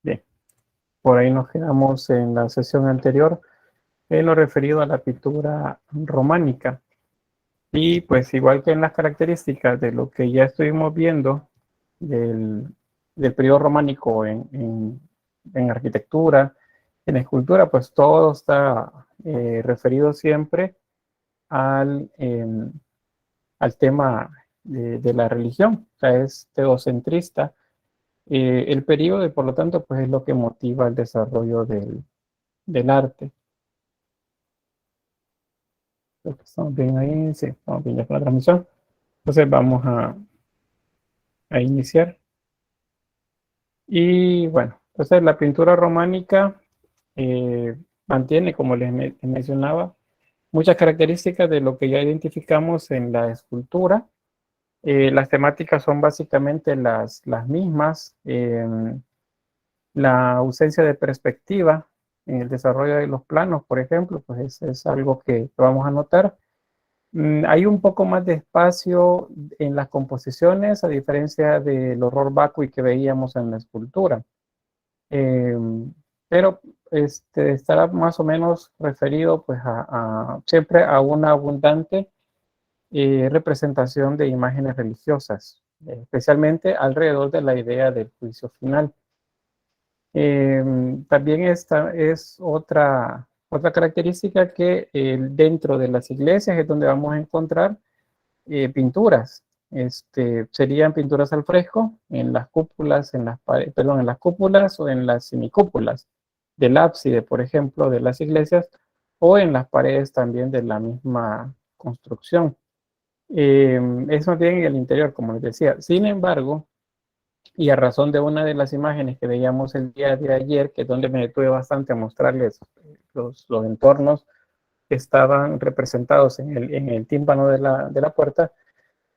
Bien, por ahí nos quedamos en la sesión anterior en lo referido a la pintura románica. Y pues igual que en las características de lo que ya estuvimos viendo del, del periodo románico en arquitectura, en escultura, pues todo está referido siempre al tema de la religión, o sea, es teocentrista. El periodo, y por lo tanto, pues es lo que motiva el desarrollo del arte. Creo que estamos bien ahí, sí, estamos bien ya con la transmisión. Entonces vamos a iniciar. Y bueno, entonces la pintura románica mantiene, como les mencionaba, muchas características de lo que ya identificamos en la escultura. Las temáticas son básicamente las mismas. La ausencia de perspectiva en el desarrollo de los planos, por ejemplo, pues es algo que vamos a notar. Hay un poco más de espacio en las composiciones, a diferencia del horror vacui que veíamos en la escultura. Eh, pero estará más o menos referido pues siempre a una abundante representación de imágenes religiosas, especialmente alrededor de la idea del juicio final. También esta es otra característica que dentro de las iglesias es donde vamos a encontrar pinturas. Serían pinturas al fresco en las cúpulas, perdón, en las cúpulas o en las semicúpulas del ábside, por ejemplo, de las iglesias, o en las paredes también de la misma construcción. Es más bien en el interior, como les decía. Sin embargo, y a razón de una de las imágenes que veíamos el día de ayer, que es donde me detuve bastante a mostrarles los entornos que estaban representados en el tímpano de la puerta,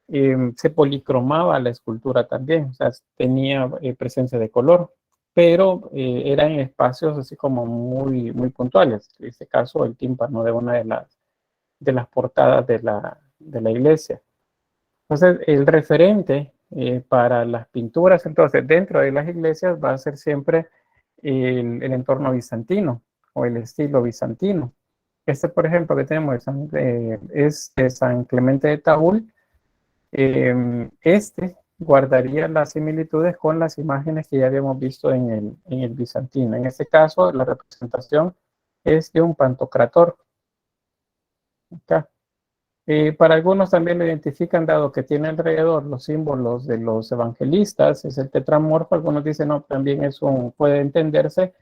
se policromaba la escultura también, o sea, tenía presencia de color, pero era en espacios así como muy puntuales. En este caso, el tímpano de una de las portadas de la iglesia. Entonces, el referente para las pinturas, entonces, dentro de las iglesias va a ser siempre el entorno bizantino o el estilo bizantino. Por ejemplo, que tenemos es de San Clemente de Taúl. Guardaría las similitudes con las imágenes que ya habíamos visto en el bizantino. En este caso, la representación es de un pantocrator. Acá. Para algunos también lo identifican, dado que tiene alrededor los símbolos de los evangelistas, es el tetramorfo. Algunos dicen, no, también puede entenderse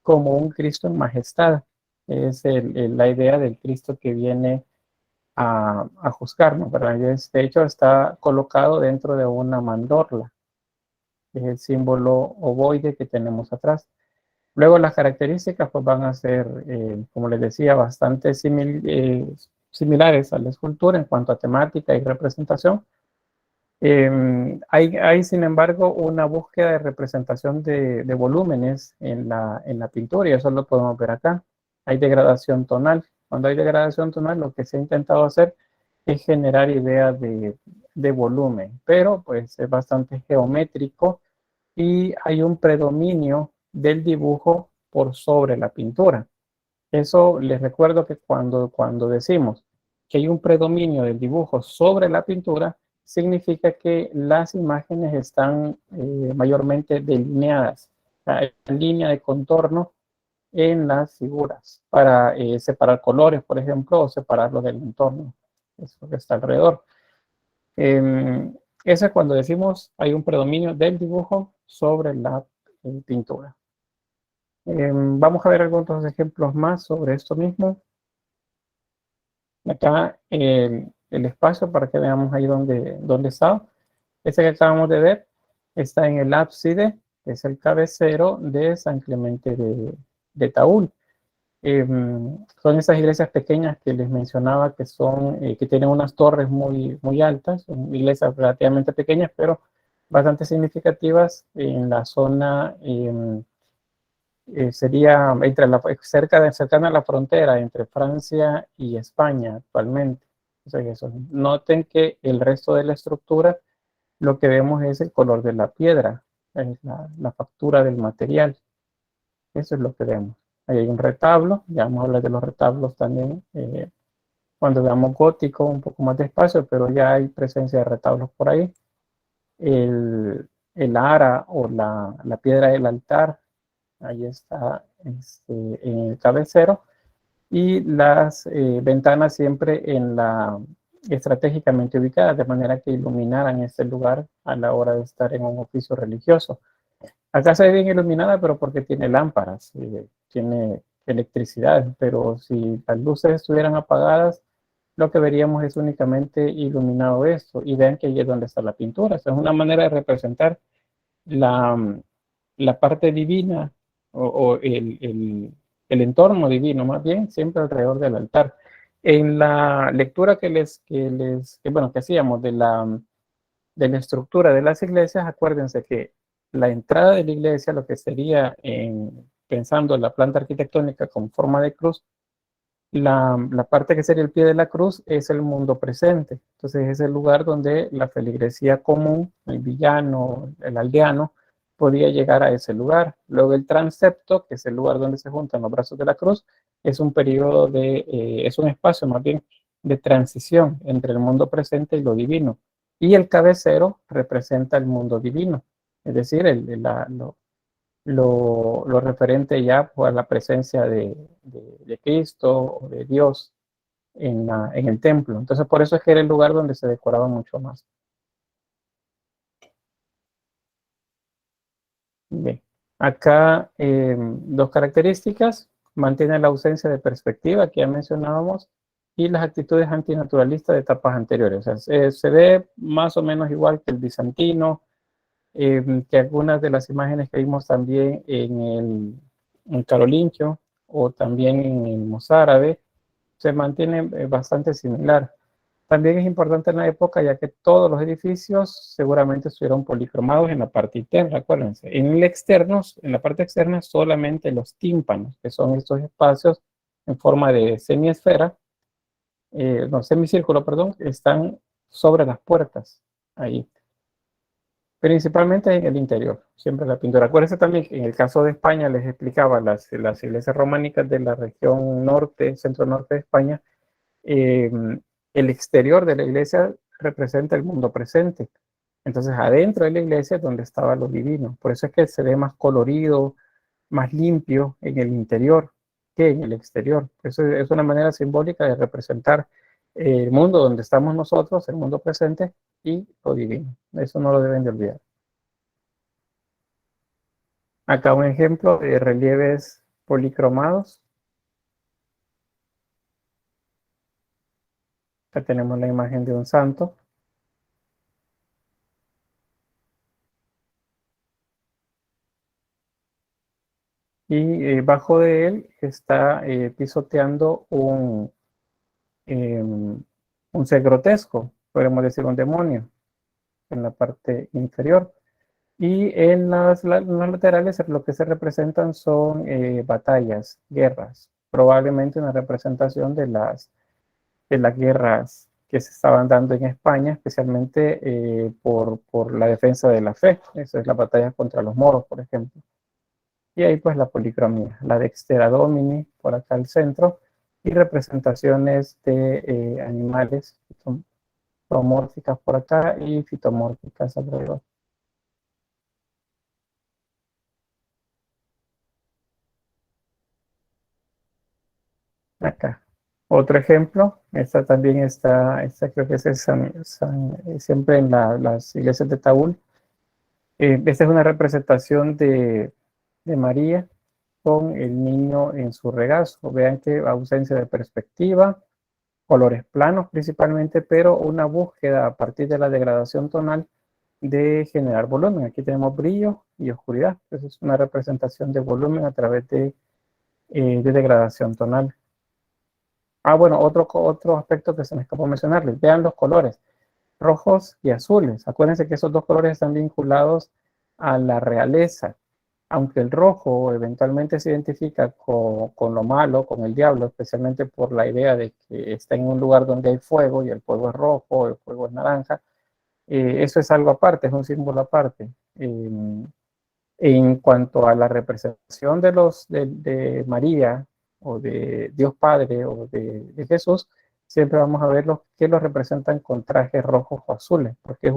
como un Cristo en majestad. Es la idea del Cristo que viene a juzgarnos, ¿verdad? De hecho, está colocado dentro de una mandorla, que es el símbolo ovoide que tenemos atrás. Luego las características pues, van a ser, como les decía, bastante similares a la escultura en cuanto a temática y representación. Hay, sin embargo, una búsqueda de representación de volúmenes en la pintura, y eso lo podemos ver acá. Hay degradación tonal. Cuando hay degradación tonal, lo que se ha intentado hacer es generar ideas de volumen, pero pues es bastante geométrico y hay un predominio del dibujo por sobre la pintura. Eso les recuerdo que cuando decimos que hay un predominio del dibujo sobre la pintura, significa que las imágenes están mayormente delineadas, hay una línea de contorno en las figuras para separar colores, por ejemplo, o separarlos del entorno, eso que está alrededor. Eso es cuando decimos hay un predominio del dibujo sobre la pintura. Vamos a ver algunos ejemplos más sobre esto mismo. Acá el espacio para que veamos ahí dónde está. Este que acabamos de ver está en el ábside, que es el cabecero de San Clemente de Taúl. Son esas iglesias pequeñas que les mencionaba que tienen unas torres muy altas, son iglesias relativamente pequeñas, pero bastante significativas en la zona. Sería cercana a la frontera entre Francia y España actualmente. Entonces, eso. Noten que el resto de la estructura, lo que vemos es el color de la piedra, es la factura del material. Eso es lo que vemos. Ahí hay un retablo, ya vamos a hablar de los retablos también cuando veamos gótico un poco más despacio, pero ya hay presencia de retablos por ahí. El ara o la piedra del altar, ahí está en el cabecero, y las ventanas siempre estratégicamente ubicadas, de manera que iluminaran este lugar a la hora de estar en un oficio religioso. Acá se ve bien iluminada, pero porque tiene lámparas, tiene electricidad, pero si las luces estuvieran apagadas, lo que veríamos es únicamente iluminado esto. Y vean que ahí es donde está la pintura. Esta es una manera de representar la, la parte divina o el entorno divino, más bien, siempre alrededor del altar. En la lectura bueno, que hacíamos de la estructura de las iglesias, acuérdense que la entrada de la iglesia, lo que sería pensando en la planta arquitectónica con forma de cruz, la parte que sería el pie de la cruz es el mundo presente. Entonces es el lugar donde la feligresía común, el villano, el aldeano, podía llegar a ese lugar. Luego el transepto, que es el lugar donde se juntan los brazos de la cruz, es un periodo es un espacio más bien de transición entre el mundo presente y lo divino. Y el cabecero representa el mundo divino, es decir, lo referente ya pues, a la presencia de Cristo o de Dios en el templo. Entonces, por eso es que era el lugar donde se decoraba mucho más. Bien. Acá, dos características: mantiene la ausencia de perspectiva que ya mencionábamos y las actitudes antinaturalistas de etapas anteriores. O sea, se ve más o menos igual que el bizantino, que algunas de las imágenes que vimos también en carolingio o también en el mozárabe se mantiene bastante similar. También es importante en la época ya que todos los edificios seguramente estuvieron policromados en la parte interna, acuérdense. En la parte externa solamente los tímpanos, que son estos espacios en forma de semiesfera, no, semicírculo, perdón, están sobre las puertas, ahí. Principalmente en el interior, siempre la pintura. Acuérdense también que en el caso de España les explicaba las iglesias románicas de la región norte, centro-norte de España, eh, el exterior de la iglesia representa el mundo presente. Entonces, adentro de la iglesia es donde estaba lo divino. Por eso es que se ve más colorido, más limpio en el interior que en el exterior. Eso es una manera simbólica de representar el mundo donde estamos nosotros, el mundo presente y lo divino. Eso no lo deben de olvidar. Acá un ejemplo de relieves policromados. Acá tenemos la imagen de un santo. Y bajo de él está pisoteando un ser grotesco, podemos decir un demonio, en la parte inferior. Y en las laterales lo que se representan son batallas, guerras, probablemente una representación de las guerras que se estaban dando en España, especialmente por la defensa de la fe. Esa es la batalla contra los moros, por ejemplo. Y ahí pues la policromía, la Dextera Domini por acá al centro y representaciones de animales zoomórficas por acá y fitomórficas alrededor. Acá. Otro ejemplo, esta creo que es siempre en las iglesias de Taúl. Esta es una representación de María con el niño en su regazo. Vean que ausencia de perspectiva, colores planos principalmente, pero una búsqueda a partir de la degradación tonal de generar volumen. Aquí tenemos brillo y oscuridad. Eso es una representación de volumen a través de degradación tonal. Bueno, otro aspecto que se me escapó mencionarles. Vean los colores, rojos y azules. Acuérdense que esos dos colores están vinculados a la realeza. aunque el rojo eventualmente se identifica con lo malo, con el diablo, especialmente por la idea de que está en un lugar donde hay fuego y el fuego es rojo, el fuego es naranja, eso es algo aparte, es un símbolo aparte. En cuanto a la representación de María o de Dios Padre o de Jesús, siempre vamos a ver los que los representan con trajes rojos o azules, porque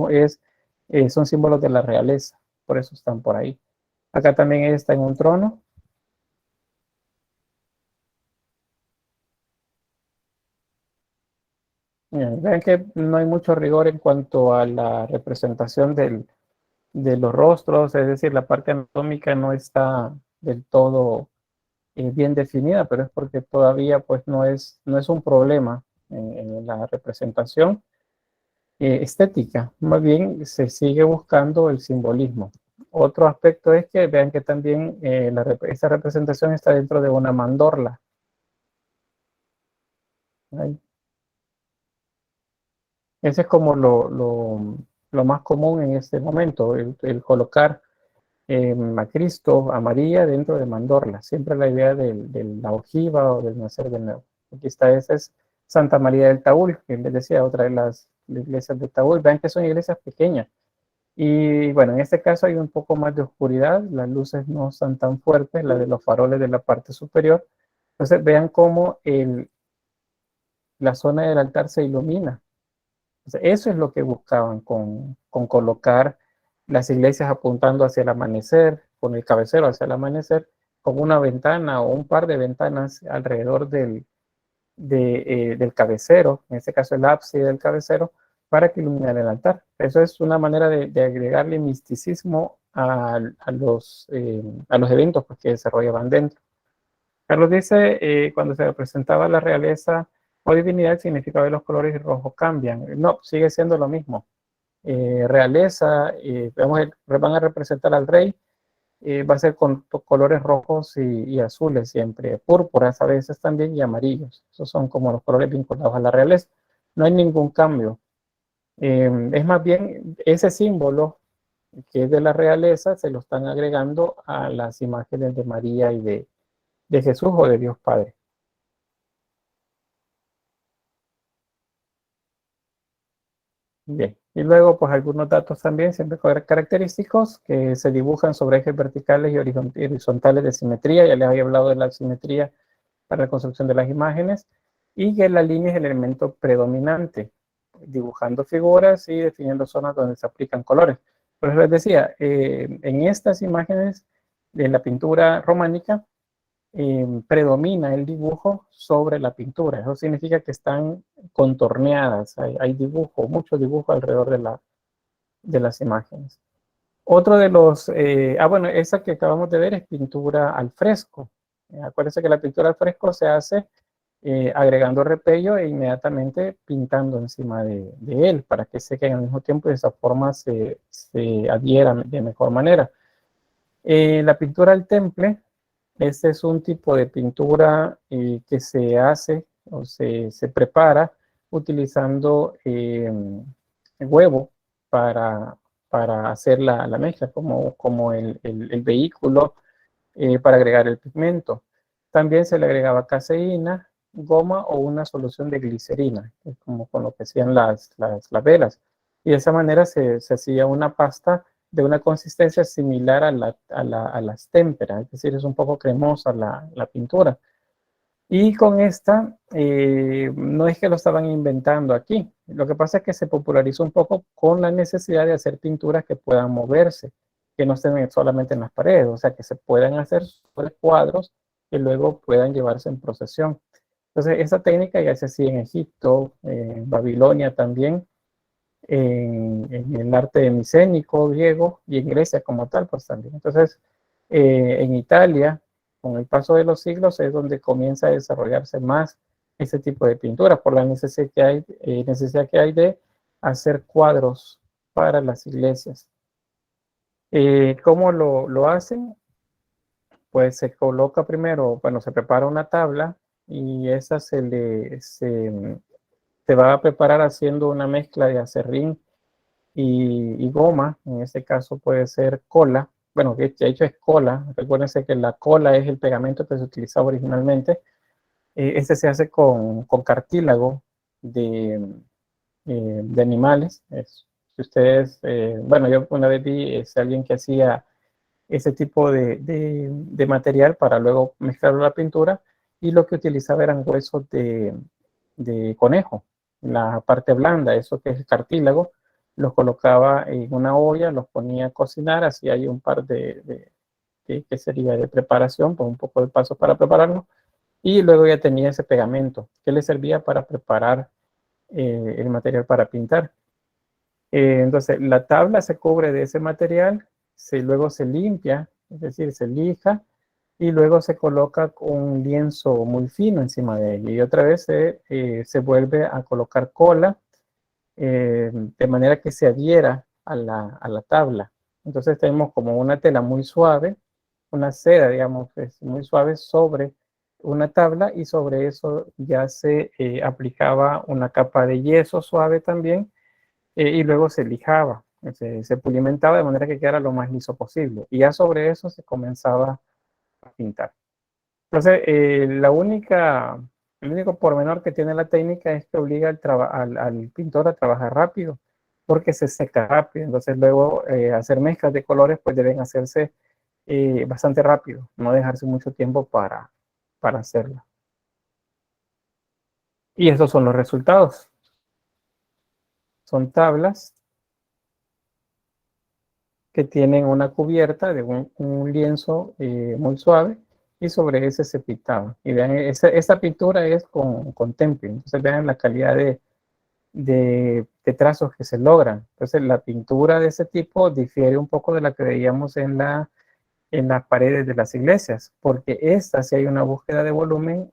son símbolos de la realeza, por eso están por ahí. Acá también está en un trono. Vean que no hay mucho rigor en cuanto a la representación de los rostros, es decir, la parte anatómica no está del todo bien definida, pero es porque todavía pues no es un problema en la representación estética, más bien se sigue buscando el simbolismo. Otro aspecto es que vean que también esta representación está dentro de una mandorla. ¿Right? Ese es como lo más común en este momento, el colocar a Cristo, a María dentro de mandorla. Siempre la idea de la ojiva o del nacer de nuevo. Aquí está, esa es Santa María del Taúl, que les decía, otra de las iglesias de Taúl. Vean que son iglesias pequeñas. Y bueno, en este caso hay un poco más de oscuridad, las luces no están tan fuertes, las de los faroles de la parte superior. Entonces vean cómo la zona del altar se ilumina. Eso es lo que buscaban con colocar las iglesias apuntando hacia el amanecer, con el cabecero hacia el amanecer, con una ventana o un par de ventanas alrededor del cabecero, en este caso el ábside del cabecero, para que iluminara el altar. Eso es una manera de agregarle misticismo a los eventos pues, que desarrollaban dentro. Carlos dice, cuando se representaba la realeza o divinidad, el significado de los colores rojos cambian. No, sigue siendo lo mismo. Realeza, van a representar al rey, va a ser con colores rojos y azules siempre, púrpuras a veces también y amarillos. Esos son como los colores vinculados a la realeza. No hay ningún cambio. Es más bien ese símbolo que es de la realeza, se lo están agregando a las imágenes de María y de Jesús o de Dios Padre. Bien, y luego pues algunos datos también siempre característicos que se dibujan sobre ejes verticales y horizontales de simetría. Ya les había hablado de la simetría para la construcción de las imágenes y que la línea es el elemento predominante, dibujando figuras y definiendo zonas donde se aplican colores. Por eso les decía, en estas imágenes de la pintura románica, predomina el dibujo sobre la pintura. Eso significa que están contorneadas, hay dibujo, mucho dibujo alrededor de las imágenes. Otro de los, bueno, esa que acabamos de ver es pintura al fresco. Acuérdense que la pintura al fresco se hace agregando repello e inmediatamente pintando encima de él para que seque al mismo tiempo y de esa forma se adhiera de mejor manera. La pintura al temple, este es un tipo de pintura que se hace o se prepara utilizando huevo para, para hacer la mezcla, como el vehículo para agregar el pigmento. También se le agregaba caseína, goma o una solución de glicerina, que es como con lo que hacían las velas. Y de esa manera se hacía una pasta de una consistencia similar a las témperas, es decir, es un poco cremosa la pintura. Y con esta, no es que lo estaban inventando aquí, lo que pasa es que se popularizó un poco con la necesidad de hacer pinturas que puedan moverse, que no estén solamente en las paredes, o sea, que se puedan hacer cuadros que luego puedan llevarse en procesión. Entonces, esa técnica ya se hacía en Egipto, en Babilonia también, en el arte micénico, griego y en Grecia como tal, pues también. Entonces, en Italia, con el paso de los siglos, es donde comienza a desarrollarse más ese tipo de pintura, por la necesidad que hay de hacer cuadros para las iglesias. ¿Cómo lo hacen? Pues se coloca primero, bueno, se prepara una tabla y esa se va a preparar haciendo una mezcla de acerrín y goma, en este caso puede ser cola, bueno, que de hecho es cola. Recuérdense que la cola es el pegamento que se utilizaba originalmente. Este se hace con cartílago de, de animales. Si ustedes, bueno, yo una vez vi alguien que hacía ese tipo de material para luego mezclarlo a la pintura, y lo que utilizaba eran huesos de conejo, la parte blanda, eso que es el cartílago, los colocaba en una olla, los ponía a cocinar, así hay un par que sería de preparación, con un poco de pasos para prepararlo, y luego ya tenía ese pegamento que le servía para preparar el material para pintar. Entonces, la tabla se cubre de ese material, luego se limpia, es decir, se lija, y luego se coloca un lienzo muy fino encima de ella. Y otra vez se vuelve a colocar cola, de manera que se adhiera a la tabla. Entonces tenemos como una tela muy suave, una seda, digamos, que es muy suave sobre una tabla, y sobre eso ya se aplicaba una capa de yeso suave también, y luego se lijaba, se pulimentaba de manera que quedara lo más liso posible. Y ya sobre eso se comenzaba a pintar. Entonces, el único pormenor que tiene la técnica es que obliga al pintor a trabajar rápido, porque se seca rápido. Entonces, luego hacer mezclas de colores pues deben hacerse bastante rápido, no dejarse mucho tiempo para hacerla. Y estos son los resultados. Son tablas que tienen una cubierta de un lienzo muy suave, y sobre ese se pintaba. Y vean, esta pintura es con temple. Entonces vean la calidad de trazos que se logran. Entonces la pintura de ese tipo difiere un poco de la que veíamos en las paredes de las iglesias, porque esta sí hay una búsqueda de volumen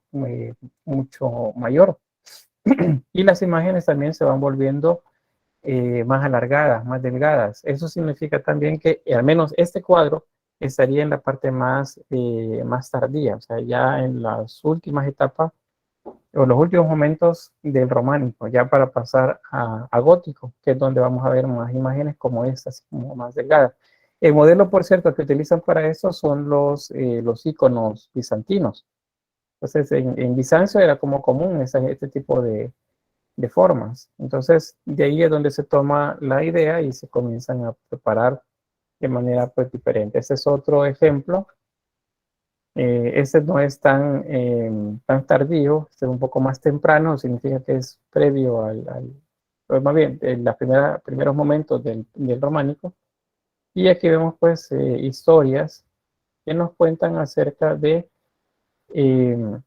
mucho mayor. Y las imágenes también se van volviendo más alargadas, más delgadas. Eso significa también que al menos este cuadro estaría en la parte más tardía, o sea, ya en las últimas etapas o los últimos momentos del románico, ya para pasar a gótico, que es donde vamos a ver más imágenes como estas, como más delgadas. El modelo, por cierto, que utilizan para eso son los iconos bizantinos. Entonces, en Bizancio era como común este tipo de formas. Entonces, de ahí es donde se toma la idea y se comienzan a preparar de manera pues diferente. Este es otro ejemplo. Este no es tan tardío, este es un poco más temprano, significa que es previo pues más bien, en los primeros momentos del románico. Y aquí vemos pues historias que nos cuentan acerca de eh,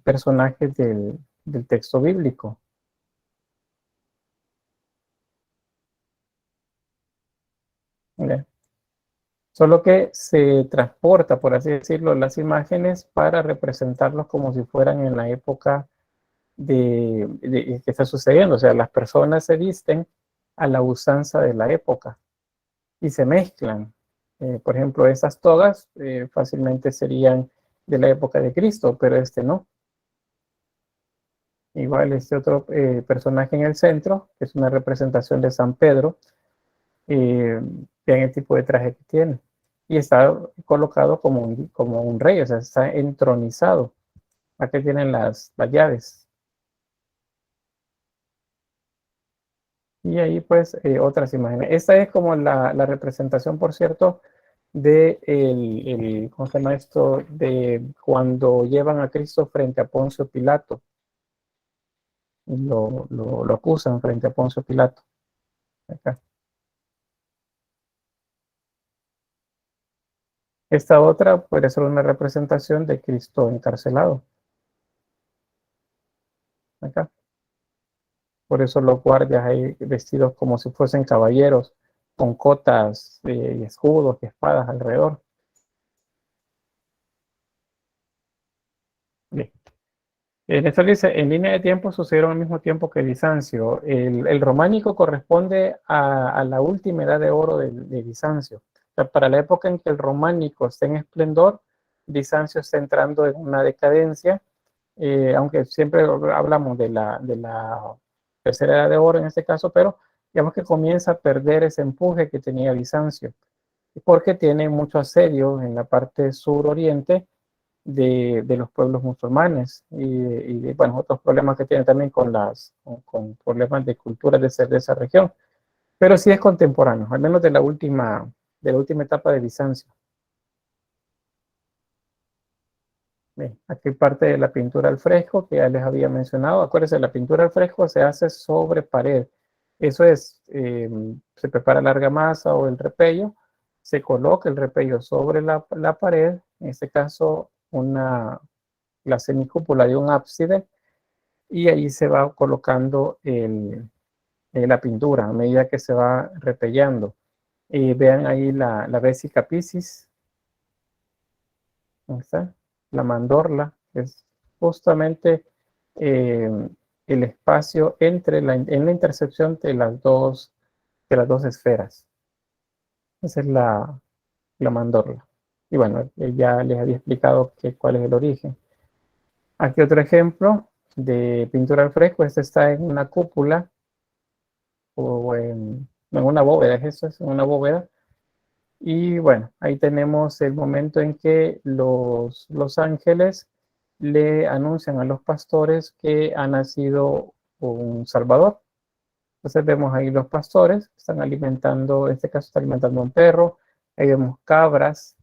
personajes del texto bíblico. ¿Verdad? Solo que se transporta, por así decirlo, las imágenes para representarlos como si fueran en la época que está sucediendo. O sea, las personas se visten a la usanza de la época y se mezclan. Por ejemplo, esas togas fácilmente serían de la época de Cristo, pero este no. Igual este otro personaje en el centro, que es una representación de San Pedro, vean el tipo de traje que tiene. Y está colocado como un rey, o sea, está entronizado. Aquí tienen las llaves. Y ahí pues otras imágenes. Esta es como la representación, por cierto, de ¿cómo se llama esto? De cuando llevan a Cristo frente a Poncio Pilato. Lo acusan frente a Poncio Pilato. Acá. Esta otra puede ser una representación de Cristo encarcelado. Acá. Por eso los guardias ahí vestidos como si fuesen caballeros, con cotas y escudos y espadas alrededor. Bien. Esto dice, en línea de tiempo sucedieron al mismo tiempo que Bizancio. El románico corresponde a la última edad de oro de Bizancio. O sea, para la época en que el románico está en esplendor, Bizancio está entrando en una decadencia, aunque siempre hablamos de la tercera edad de oro en este caso, pero digamos que comienza a perder ese empuje que tenía Bizancio. porque tiene mucho asedio en la parte suroriente de los pueblos musulmanes bueno, otros problemas que tiene también con problemas de cultura de esa región, pero sí es contemporáneo, al menos de la última etapa de Bizancio. Bien, aquí parte de la pintura al fresco que ya les había mencionado. Acuérdense, la pintura al fresco se hace sobre pared. Eso es, se prepara la argamasa o el repello, se coloca el repello sobre la pared, en este caso la semicúpula de un ábside, y ahí se va colocando la pintura a medida que se va repellando. Vean ahí la Vesica Piscis, ¿dónde está? La mandorla, que es justamente eh, el espacio en la intersección de las dos esferas. Esa es la mandorla. Y bueno, ya les había explicado cuál es el origen. Aquí otro ejemplo de pintura al fresco. Este está en una cúpula o en una bóveda, es una bóveda. Y bueno, ahí tenemos el momento en que los ángeles le anuncian a los pastores que ha nacido un Salvador. Entonces vemos ahí los pastores, están alimentando, en este caso está alimentando un perro, ahí vemos cabras,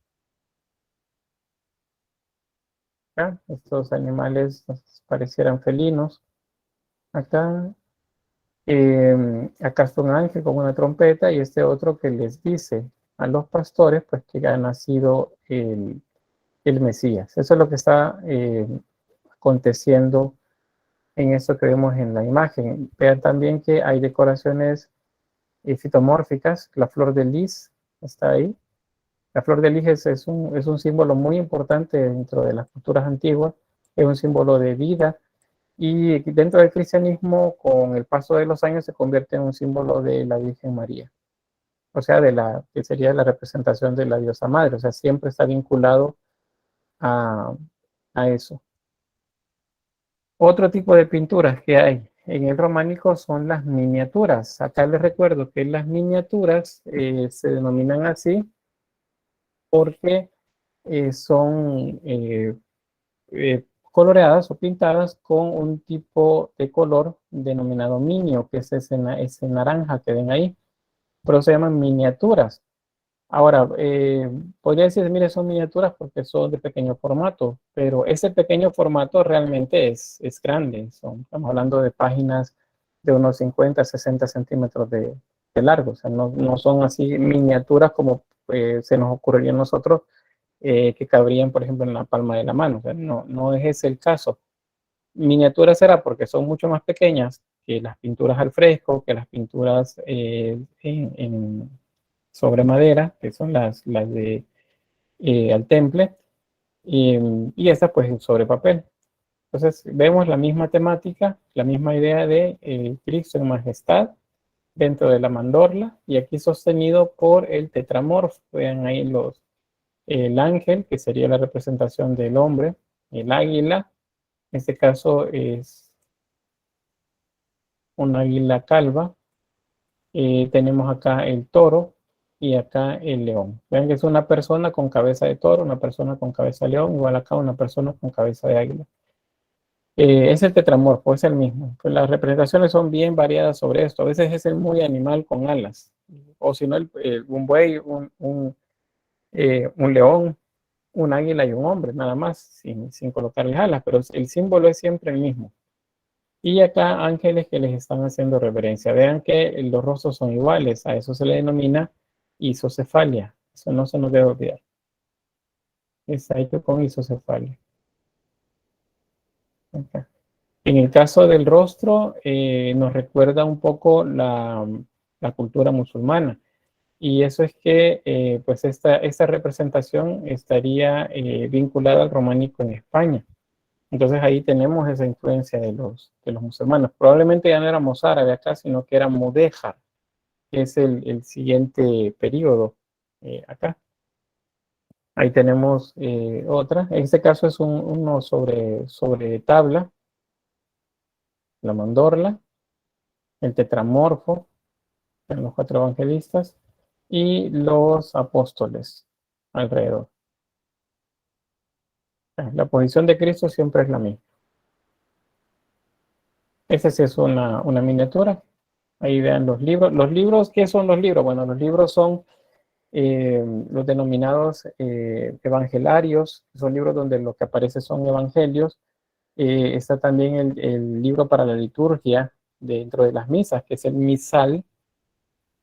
¿ya? Estos animales parecieran felinos. Acá, acá está un ángel con una trompeta y este otro que les dice a los pastores pues que ha nacido el Mesías. Eso es lo que está aconteciendo en eso que vemos en la imagen. Vean también que hay decoraciones fitomórficas, la flor de lis está ahí. La flor de lis es un símbolo muy importante dentro de las culturas antiguas, es un símbolo de vida y dentro del cristianismo con el paso de los años se convierte en un símbolo de la Virgen María, o sea, que sería la representación de la diosa madre, o sea, siempre está vinculado a, a eso. Otro tipo de pinturas que hay en el románico son las miniaturas. Acá les recuerdo que las miniaturas se denominan así porque son coloreadas o pintadas con un tipo de color denominado minio, que es ese naranja que ven ahí, pero se llaman miniaturas. Ahora, podría decir, mire, son miniaturas porque son de pequeño formato, pero ese pequeño formato realmente es grande. Estamos hablando de páginas de unos 50, 60 centímetros de largo. O sea, no son así miniaturas como se nos ocurriría a nosotros que cabrían, por ejemplo, en la palma de la mano. O sea, no es ese el caso. Miniaturas será porque son mucho más pequeñas que las pinturas al fresco, que las pinturas sobre madera, que son las de al temple, y estas pues sobre papel. Entonces vemos la misma temática, la misma idea de Cristo en majestad dentro de la mandorla y aquí sostenido por el tetramorfo. Vean ahí el ángel, que sería la representación del hombre, el águila, en este caso es un águila calva. Tenemos acá el toro y acá el león. Vean que es una persona con cabeza de toro, una persona con cabeza de león, igual acá una persona con cabeza de águila. Es el tetramorfo, es el mismo. Pues las representaciones son bien variadas sobre esto. A veces es el muy animal con alas, o si no, un buey, un león, un águila y un hombre, nada más, sin colocarles alas, pero el símbolo es siempre el mismo. Y acá ángeles que les están haciendo reverencia. Vean que los rostros son iguales, a eso se le denomina isocefalia. Eso no se nos debe olvidar. Es hecho con isocefalia. Acá. En el caso del rostro, nos recuerda un poco la cultura musulmana. Y eso es que pues esta representación estaría vinculada al románico en España. Entonces ahí tenemos esa influencia de los musulmanes. Probablemente ya no era mozárabe acá, sino que era mudéjar, que es el siguiente periodo acá. Ahí tenemos otra. En este caso es uno sobre tabla, la mandorla, el tetramorfo, en los cuatro evangelistas. y los apóstoles alrededor. La posición de Cristo siempre es la misma. Esa sí es una miniatura. Ahí vean los libros. Los libros, ¿qué son los libros? Bueno, los libros son los denominados evangelarios, son libros donde lo que aparece son evangelios. Está también el libro para la liturgia dentro de las misas, que es el misal.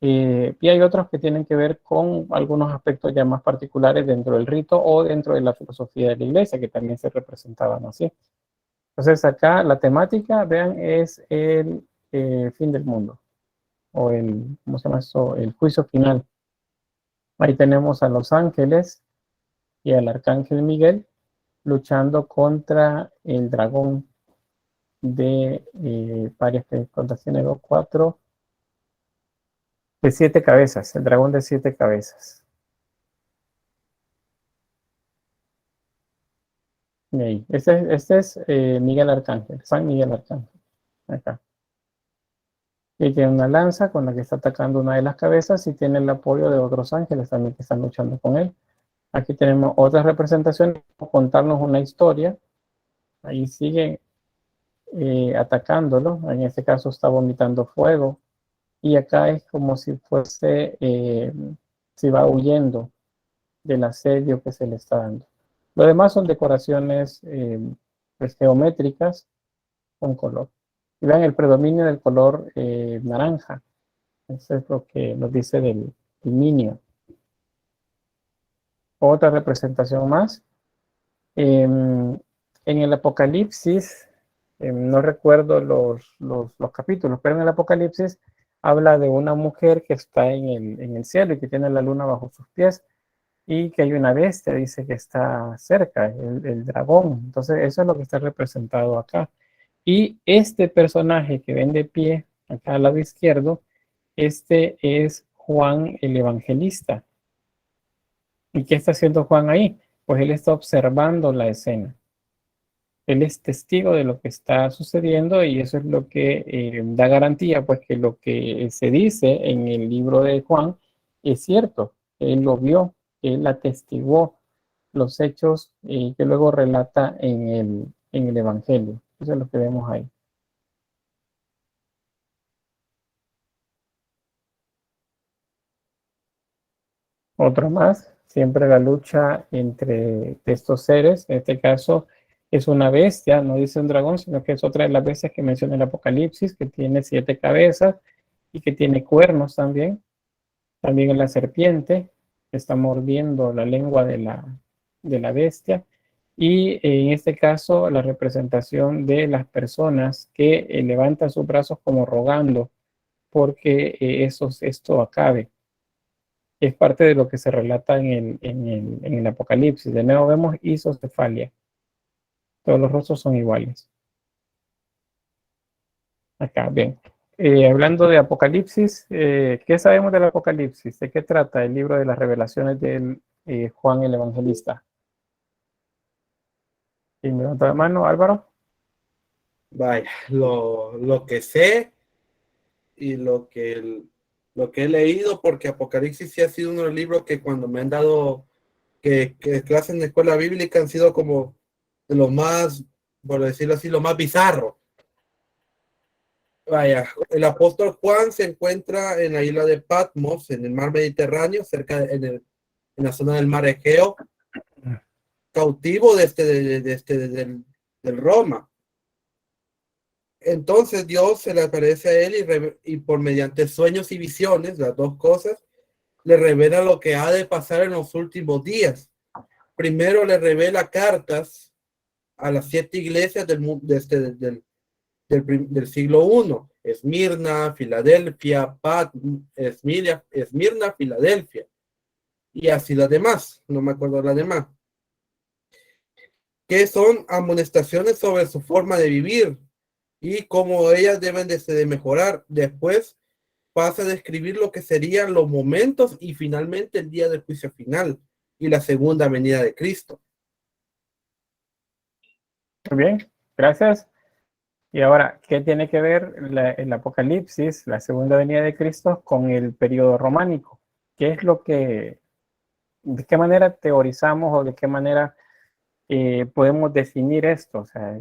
Y hay otros que tienen que ver con algunos aspectos ya más particulares dentro del rito o dentro de la filosofía de la iglesia, que también se representaban así. Entonces acá la temática, vean, es el fin del mundo, o el, ¿cómo se llama eso? El juicio final. Ahí tenemos a los ángeles y al arcángel Miguel luchando contra el dragón de varias contaciones, dos, cuatro, de 7 cabezas, el dragón de 7 cabezas. Y ahí, este es Miguel Arcángel, San Miguel Arcángel, acá. Y tiene una lanza con la que está atacando una de las cabezas y tiene el apoyo de otros ángeles también que están luchando con él. Aquí tenemos otras representaciones, contarnos una historia. Ahí sigue atacándolo. En este caso está vomitando fuego. Y acá es como si fuese, si va huyendo del asedio que se le está dando. Lo demás son decoraciones pues, geométricas con color. Y vean el predominio del color naranja. Eso es lo que nos dice del minio. Otra representación más. En el Apocalipsis, no recuerdo los capítulos, pero en el Apocalipsis habla de una mujer que está en el cielo y que tiene la luna bajo sus pies y que hay una bestia, dice que está cerca, el dragón. Entonces eso es lo que está representado acá. Y este personaje que ven de pie, acá al lado izquierdo, este es Juan el Evangelista. ¿Y qué está haciendo Juan ahí? Pues él está observando la escena. Él es testigo de lo que está sucediendo y eso es lo que da garantía, pues que lo que se dice en el libro de Juan es cierto. Él lo vio, él atestiguó los hechos que luego relata en el Evangelio. Eso es lo que vemos ahí. Otro más, siempre la lucha entre estos seres, en este caso es una bestia, no dice un dragón, sino que es otra de las bestias que menciona el Apocalipsis, que tiene 7 cabezas y que tiene cuernos también. También en la serpiente, que está mordiendo la lengua de la bestia. Y en este caso, la representación de las personas que levantan sus brazos como rogando porque esto acabe. Es parte de lo que se relata en el Apocalipsis. De nuevo vemos isocefalia. Todos los rostros son iguales. Acá, bien. Hablando de Apocalipsis, ¿qué sabemos del Apocalipsis? ¿De qué trata el libro de las revelaciones de Juan el Evangelista? Y me levanta la mano, Álvaro. Vaya, lo que sé y lo que he leído, porque Apocalipsis sí ha sido uno de los libros que cuando me han dado que clases en la escuela bíblica han sido como de los más, por decirlo así, lo más bizarro. Vaya, el apóstol Juan se encuentra en la isla de Patmos, en el mar Mediterráneo, en la zona del mar Egeo, cautivo del Roma. Entonces Dios se le aparece a él y por mediante sueños y visiones, las dos cosas, le revela lo que ha de pasar en los últimos días. Primero le revela cartas a las 7 iglesias del siglo I: Esmirna, Filadelfia, Esmirna, Filadelfia, y así las demás, no me acuerdo las demás, que son amonestaciones sobre su forma de vivir y cómo ellas deben de mejorar. Después pasa a describir lo que serían los momentos y finalmente el día del juicio final y la segunda venida de Cristo. Muy bien, gracias. Y ahora, ¿qué tiene que ver el Apocalipsis, la segunda venida de Cristo, con el periodo románico? ¿qué es lo que, de qué manera teorizamos o de qué manera podemos definir esto? O sea,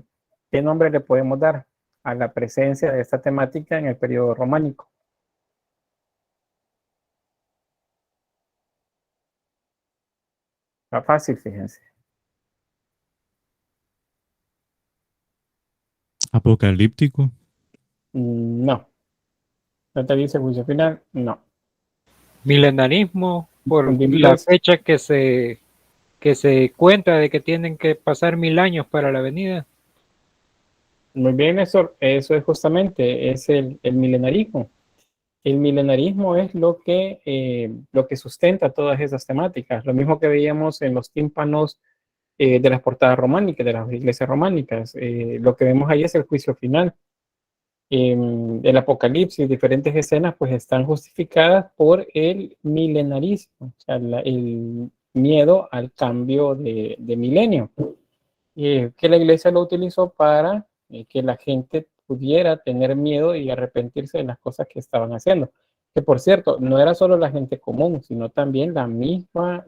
¿qué nombre le podemos dar a la presencia de esta temática en el periodo románico? Está fácil, fíjense. Apocalíptico. No. ¿No te dice juicio final? No. Milenarismo, por la Fundimientos. fecha que se cuenta de que tienen que pasar 1000 años para la venida. Muy bien, eso es justamente, es el milenarismo. El milenarismo es lo que sustenta todas esas temáticas. Lo mismo que veíamos en los tímpanos de las portadas románicas, de las iglesias románicas. Lo que vemos ahí es el juicio final. El Apocalipsis, diferentes escenas, pues están justificadas por el milenarismo, o sea, el miedo al cambio de milenio, que la iglesia lo utilizó para que la gente pudiera tener miedo y arrepentirse de las cosas que estaban haciendo. Que por cierto, no era solo la gente común, sino también las mismas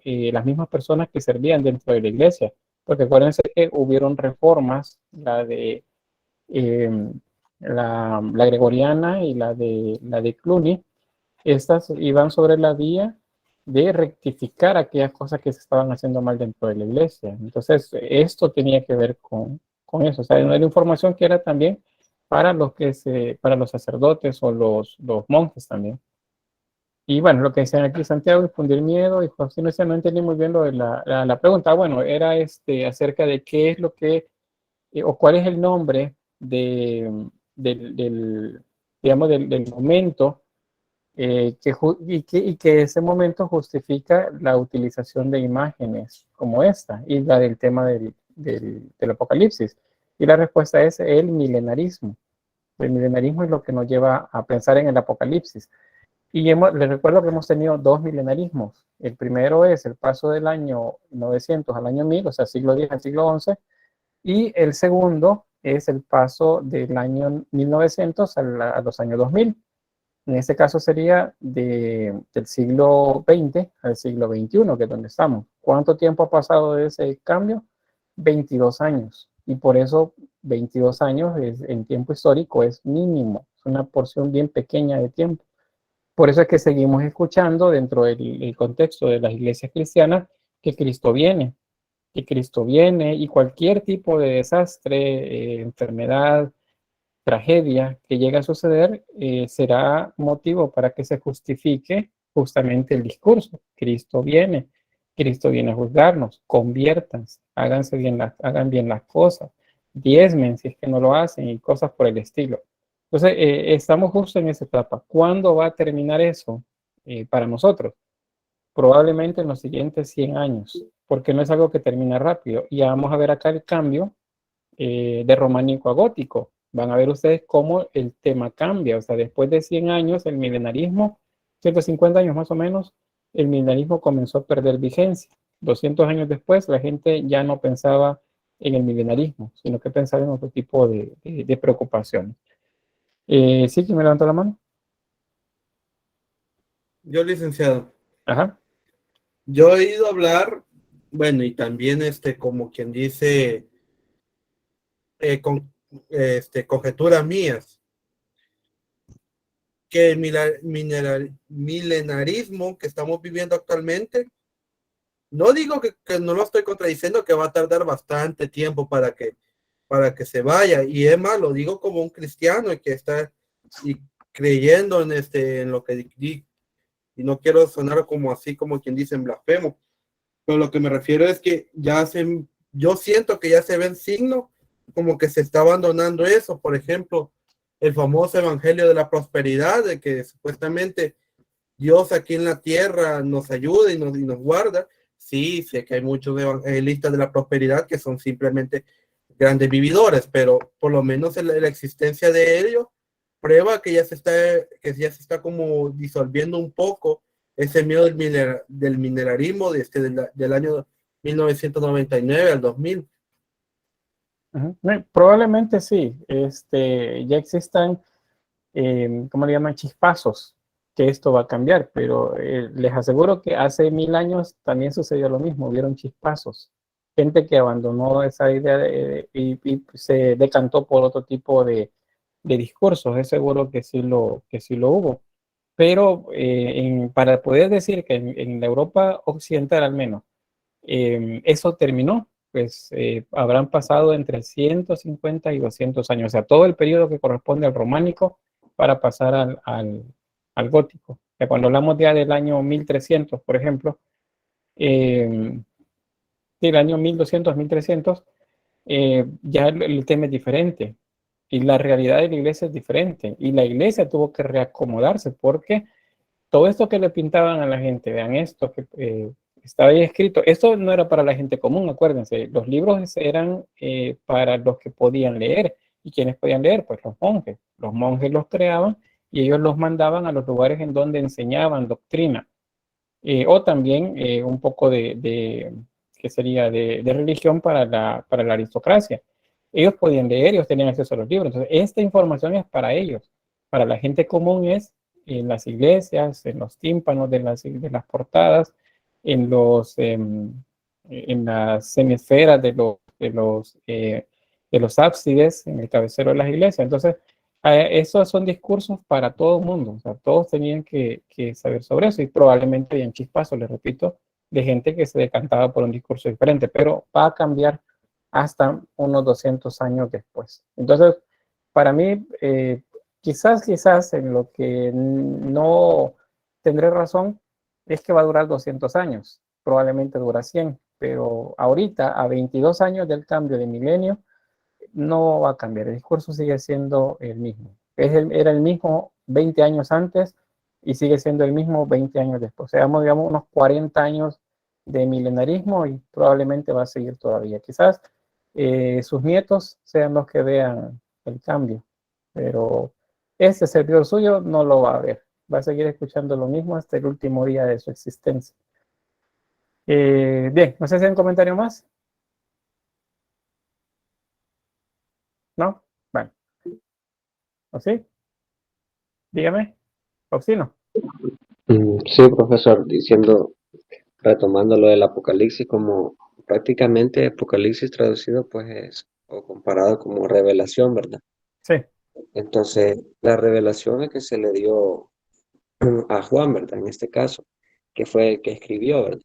personas que servían dentro de la iglesia. Porque acuérdense que hubieron reformas, eh, la gregoriana y la de Cluny. Estas iban sobre la vía de rectificar aquellas cosas que se estaban haciendo mal dentro de la iglesia. Entonces, esto tenía que ver con eso. O sea, era información que era también para los sacerdotes o los monjes también. Y bueno, lo que decían aquí Santiago, infundir miedo, y José no entendí muy bien lo de la pregunta. Bueno, era acerca de qué es lo que, o cuál es el nombre del, digamos, del momento y que ese momento justifica la utilización de imágenes como esta y la del tema del Apocalipsis. Y la respuesta es el milenarismo. El milenarismo es lo que nos lleva a pensar en el Apocalipsis. Y les recuerdo que hemos tenido dos milenarismos. El primero es el paso del año 900 al año 1000, o sea, siglo X al siglo XI, y el segundo es el paso del año 1900 a los años 2000. En este caso sería del siglo XX al siglo XXI, que es donde estamos. ¿Cuánto tiempo ha pasado de ese cambio? 22 años. Y por eso 22 años en tiempo histórico es mínimo, es una porción bien pequeña de tiempo. Por eso es que seguimos escuchando dentro del contexto de las iglesias cristianas que Cristo viene y cualquier tipo de desastre, enfermedad, tragedia que llegue a suceder será motivo para que se justifique justamente el discurso. Cristo viene a juzgarnos, conviértanse, hagan bien las cosas, diezmen si es que no lo hacen y cosas por el estilo. Entonces, estamos justo en esa etapa. ¿Cuándo va a terminar eso para nosotros? Probablemente en los siguientes 100 años, porque no es algo que termina rápido. Y ya vamos a ver acá el cambio de románico a gótico. Van a ver ustedes cómo el tema cambia. O sea, después de 100 años, el milenarismo, 150 años más o menos, el milenarismo comenzó a perder vigencia. 200 años después, la gente ya no pensaba en el milenarismo, sino que pensaba en otro tipo de preocupaciones. ¿Sí? ¿Quién me levantó la mano? Yo, licenciado, Ajá. yo he ido a hablar, bueno, y también como quien dice, con conjeturas mías, que el milenarismo que estamos viviendo actualmente, no digo que no lo estoy contradiciendo, que va a tardar bastante tiempo para que se vaya, y es más, lo digo como un cristiano y que está y creyendo en lo que di, y no quiero sonar como así como quien dice en blasfemo, pero lo que me refiero es que yo siento que ya se ven signos como que se está abandonando eso. Por ejemplo, el famoso evangelio de la prosperidad, de que supuestamente Dios aquí en la tierra nos ayuda y nos guarda. Sí, sé que hay muchos evangelistas de la prosperidad que son simplemente grandes vividores, pero por lo menos la existencia de ellos prueba que ya se está como disolviendo un poco ese miedo del mineralismo del año 1999 al 2000. Probablemente sí. Ya existan, ¿cómo le llaman? Chispazos que esto va a cambiar, pero les aseguro que hace 1000 años también sucedió lo mismo, hubieron chispazos, gente que abandonó esa idea y se decantó por otro tipo de discursos, es seguro que sí lo hubo. Pero para poder decir que en la Europa occidental al menos, eso terminó, pues habrán pasado entre 150 y 200 años, o sea, todo el periodo que corresponde al románico para pasar al gótico. O sea, cuando hablamos ya del año 1300, por ejemplo, eh, del año 1200, 1300, ya el tema es diferente y la realidad de la iglesia es diferente y la iglesia tuvo que reacomodarse porque todo esto que le pintaban a la gente, vean esto que estaba ahí escrito, esto no era para la gente común, acuérdense, los libros eran para los que podían leer. ¿Y quienes podían leer? Pues los monjes los creaban y ellos los mandaban a los lugares en donde enseñaban doctrina, o también un poco ¿qué sería? De religión para la aristocracia. Ellos podían leer, ellos tenían acceso a los libros, entonces esta información es para ellos, para la gente común es en las iglesias, en los tímpanos de las portadas, en las semisferas de los ábsides, en el cabecero de las iglesias. Entonces, esos son discursos para todo el mundo, o sea, todos tenían que saber sobre eso y probablemente habían chispazos, les repito, de gente que se decantaba por un discurso diferente, pero va a cambiar hasta unos 200 años después. Entonces, para mí, quizás en lo que no tendré razón es que va a durar 200 años, probablemente dura 100, pero ahorita, a 22 años del cambio de milenio, no va a cambiar, el discurso sigue siendo el mismo. Era el mismo 20 años antes y sigue siendo el mismo 20 años después. O sea, digamos, unos 40 años de milenarismo y probablemente va a seguir todavía. Quizás sus nietos sean los que vean el cambio, pero este servidor suyo no lo va a ver. Va a seguir escuchando lo mismo hasta el último día de su existencia. Bien, no sé si hay un comentario más. ¿No? Bueno, ¿o sí? Dígame, Oxino. Sí, profesor, retomando lo del Apocalipsis, como prácticamente Apocalipsis traducido, pues es, o comparado como revelación, ¿verdad? Sí, Entonces, la revelación es que se le dio a Juan, ¿verdad? En este caso, que fue el que escribió, ¿verdad?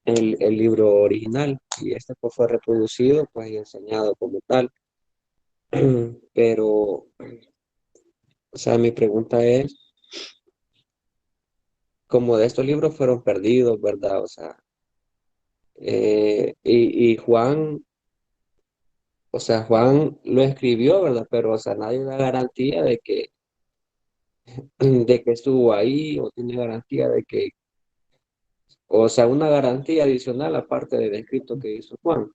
El libro original, y este pues fue reproducido, pues, y enseñado como tal. Pero, o sea, mi pregunta es, como de estos libros fueron perdidos, ¿verdad? O sea, y Juan, o sea, Juan lo escribió, ¿verdad? Pero, o sea, nadie da garantía de que estuvo ahí, o tiene garantía de que, o sea, una garantía adicional aparte del escrito que hizo Juan.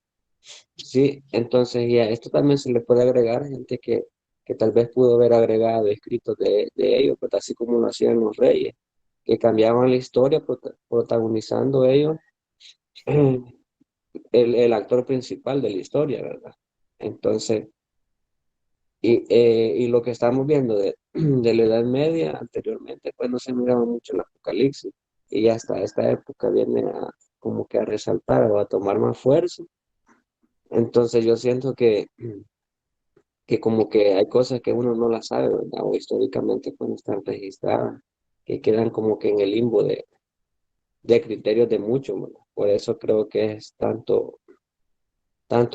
Sí, entonces ya esto también se le puede agregar gente que tal vez pudo haber agregado escritos de ellos, pero así como lo hacían los reyes, que cambiaban la historia protagonizando ellos el actor principal de la historia, ¿verdad? Entonces, y lo que estamos viendo de la Edad Media anteriormente, pues no se miraba mucho el Apocalipsis, y hasta esta época viene a como que a resaltar o a tomar más fuerza. Entonces yo siento que como que hay cosas que uno no las sabe, ¿verdad? O históricamente pues no están registradas, que quedan como que en el limbo de criterios de muchos, ¿verdad? Por eso creo que es tanto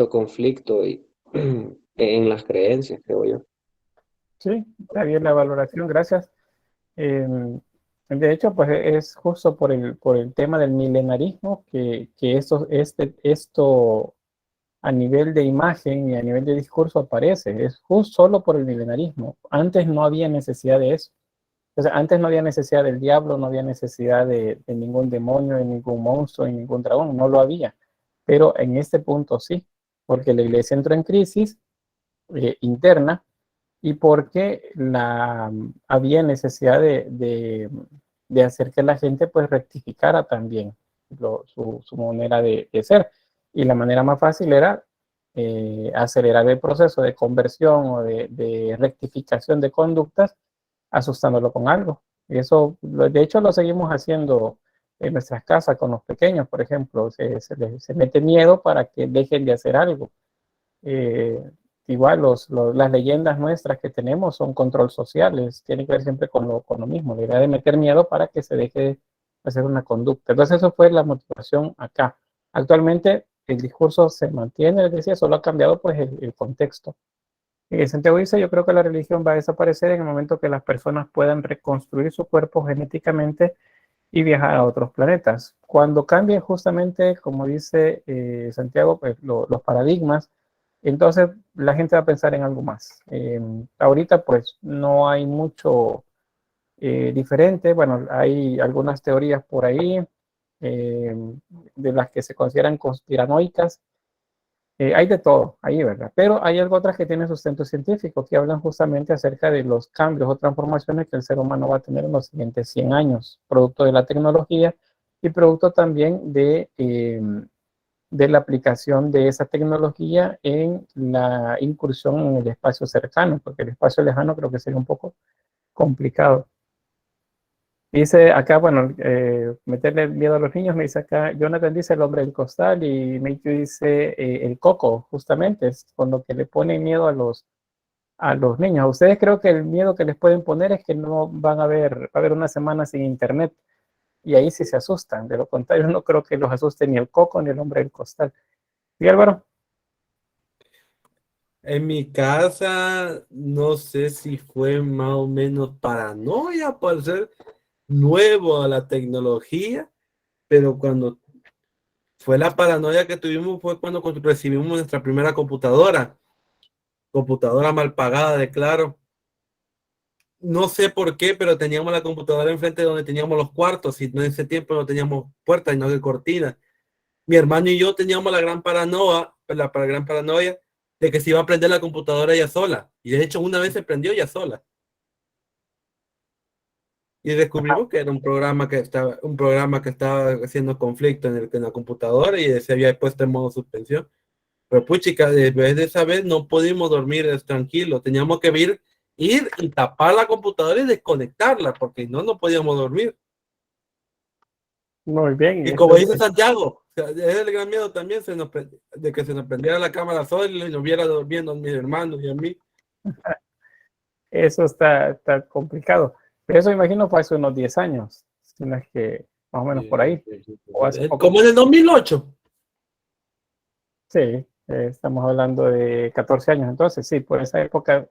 conflicto en las creencias, creo yo. sí, está bien la valoración, gracias. Eh, de hecho, pues es justo por el tema del milenarismo que esto a nivel de imagen y a nivel de discurso aparece. Es justo solo por el milenarismo. Antes no había necesidad de eso. O sea, antes no había necesidad del diablo, no había necesidad de ningún demonio, de ningún monstruo, de ningún dragón, no lo había. Pero en este punto sí, porque la iglesia entró en crisis interna y porque había necesidad de hacer que la gente pues rectificara también su manera de ser. Y la manera más fácil era acelerar el proceso de conversión o de rectificación de conductas asustándolo con algo. Eso, de hecho, lo seguimos haciendo en nuestras casas con los pequeños, por ejemplo. Se mete miedo para que dejen de hacer algo. Eh, Igual las leyendas nuestras que tenemos son control sociales, tienen que ver siempre con lo mismo, la idea de meter miedo para que se deje de hacer una conducta. Entonces eso fue la motivación acá. Actualmente el discurso se mantiene, les decía, solo ha cambiado pues el contexto. Santiago dice, yo creo que la religión va a desaparecer en el momento que las personas puedan reconstruir su cuerpo genéticamente y viajar a otros planetas. Cuando cambien justamente, como dice Santiago, pues, los paradigmas, entonces la gente va a pensar en algo más. Ahorita pues no hay mucho diferente. Bueno, hay algunas teorías por ahí de las que se consideran conspiranoicas. Hay de todo ahí, ¿verdad? Pero hay algo otras que tienen sustento científico, que hablan justamente acerca de los cambios o transformaciones que el ser humano va a tener en los siguientes 100 años, producto de la tecnología y producto también de la aplicación de esa tecnología en la incursión en el espacio cercano, porque el espacio lejano creo que sería un poco complicado. Dice acá, bueno, meterle miedo a los niños, me dice acá, Jonathan dice el hombre del costal y Matthew dice el coco, justamente, es con lo que le ponen miedo a los niños. A ustedes creo que el miedo que les pueden poner es que no van a va a haber una semana sin internet y ahí sí se asustan. De lo contrario, no creo que los asuste ni el coco ni el hombre del costal. ¿Y Álvaro? En mi casa, no sé si fue más o menos paranoia por ser nuevo a la tecnología, pero cuando fue la paranoia que tuvimos fue cuando recibimos nuestra primera computadora mal pagada de Claro. No sé por qué, pero teníamos la computadora enfrente de donde teníamos los cuartos y en ese tiempo no teníamos puertas y no de cortinas. Mi hermano y yo teníamos la gran paranoia de que se iba a prender la computadora ella sola. Y de hecho una vez se prendió ella sola. Y descubrimos que era un programa que estaba haciendo conflicto en la computadora y se había puesto en modo suspensión. Pero pues chica, de vez de esa vez no pudimos dormir tranquilo. Teníamos que ir y tapar la computadora y desconectarla porque no podíamos dormir. Muy bien. Y como dice Santiago, es el gran miedo también de que se nos prendiera la cámara sola y nos viera durmiendo a mis hermanos y a mí. Eso está complicado. Pero eso imagino fue hace unos 10 años, si no es que más o menos por ahí. O hace poco. Como en el 2008. Sí, estamos hablando de 14 años, entonces sí, por esa época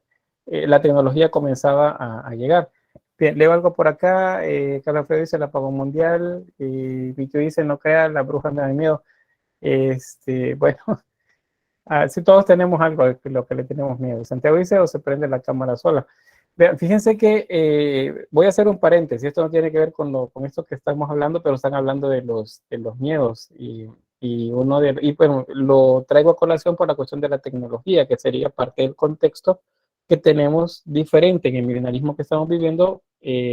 la tecnología comenzaba a llegar. Bien, leo algo por acá, Carlos Alfredo dice el apagón mundial, y Vicky dice no crea, las brujas me dan miedo. Bueno, sí, todos tenemos algo de lo que le tenemos miedo. Santiago dice o se prende la cámara sola. Vean, fíjense que voy a hacer un paréntesis, esto no tiene que ver con esto que estamos hablando, pero están hablando de los miedos y bueno, lo traigo a colación por la cuestión de la tecnología, que sería parte del contexto que tenemos diferente en el milenarismo que estamos viviendo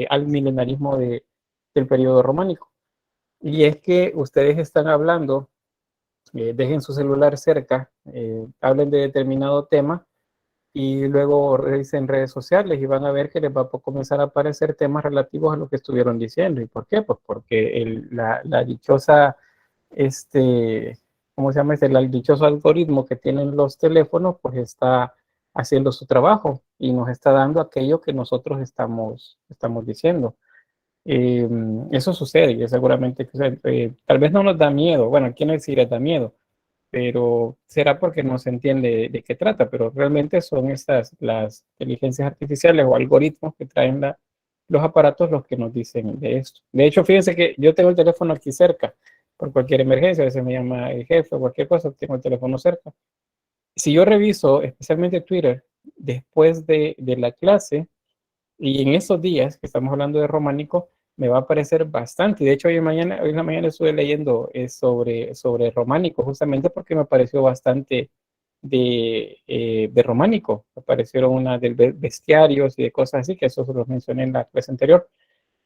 al milenarismo del periodo románico. Y es que ustedes están hablando, dejen su celular cerca, hablen de determinado tema y luego revisen redes sociales y van a ver que les va a comenzar a aparecer temas relativos a lo que estuvieron diciendo. ¿Y por qué? Pues porque la dichosa ¿cómo se llama? El dichoso algoritmo que tienen los teléfonos, pues está haciendo su trabajo y nos está dando aquello que nosotros estamos diciendo. Eso sucede y seguramente tal vez no nos da miedo. Bueno, aquí no sí les da miedo, pero será porque no se entiende de qué trata, pero realmente son las inteligencias artificiales o algoritmos que traen los aparatos los que nos dicen de esto. De hecho, fíjense que yo tengo el teléfono aquí cerca, por cualquier emergencia, a veces me llama el jefe o cualquier cosa, tengo el teléfono cerca. Si yo reviso especialmente Twitter después de la clase y en esos días que estamos hablando de románico, me va a aparecer bastante. De hecho, hoy en la mañana estuve leyendo sobre románico, justamente porque me pareció bastante de románico. Aparecieron una de bestiarios y de cosas así, que eso se los mencioné en la clase anterior.